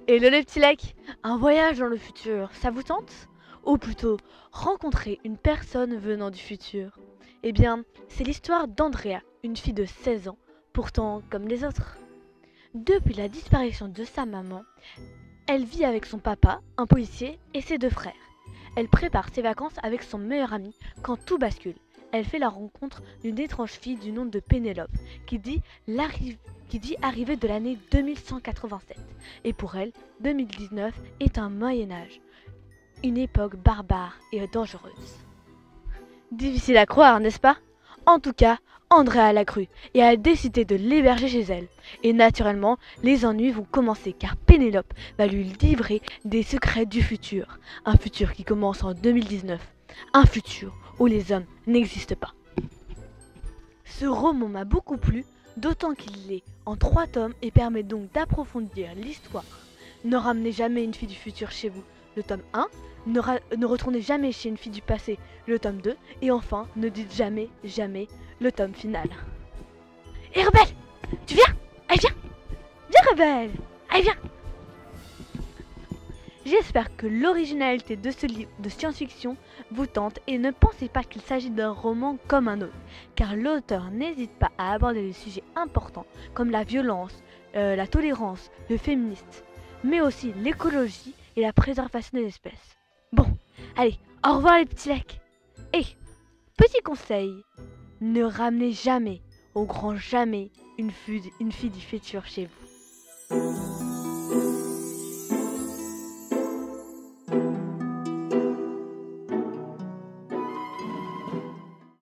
Hello les petits lecs. Un voyage dans le futur, ça vous tente? Ou plutôt, rencontrer une personne venant du futur? Eh bien, c'est l'histoire d'Andrea, une fille de 16 ans, pourtant comme les autres. Depuis la disparition de sa maman, elle vit avec son papa, un policier, et ses deux frères. Elle prépare ses vacances avec son meilleur ami quand tout bascule. Elle fait la rencontre d'une étrange fille du nom de Pénélope qui dit arriver de l'année 2187. Et pour elle, 2019 est un Moyen-Âge, une époque barbare et dangereuse. Difficile à croire, n'est-ce pas? En tout cas, Andrea l'a cru et a décidé de l'héberger chez elle. Et naturellement, les ennuis vont commencer car Pénélope va lui livrer des secrets du futur. Un futur qui commence en 2019. Un futur où les hommes n'existent pas. Ce roman m'a beaucoup plu, d'autant qu'il est en 3 tomes et permet donc d'approfondir l'histoire. Ne ramenez jamais une fille du futur chez vous, le tome 1. Ne retournez jamais chez une fille du passé, le tome 2. Et enfin, ne dites jamais, jamais, le tome final. Hé Rebelle, tu viens? Allez viens! Viens Rebelle! Allez viens! J'espère que l'originalité de ce livre de science-fiction vous tente et ne pensez pas qu'il s'agit d'un roman comme un autre, car l'auteur n'hésite pas à aborder des sujets importants comme la violence, la tolérance, le féminisme, mais aussi l'écologie et la préservation des espèces. Bon, allez, au revoir les petits lecs. Et, petit conseil, ne ramenez jamais, au grand jamais, une fille du futur chez vous.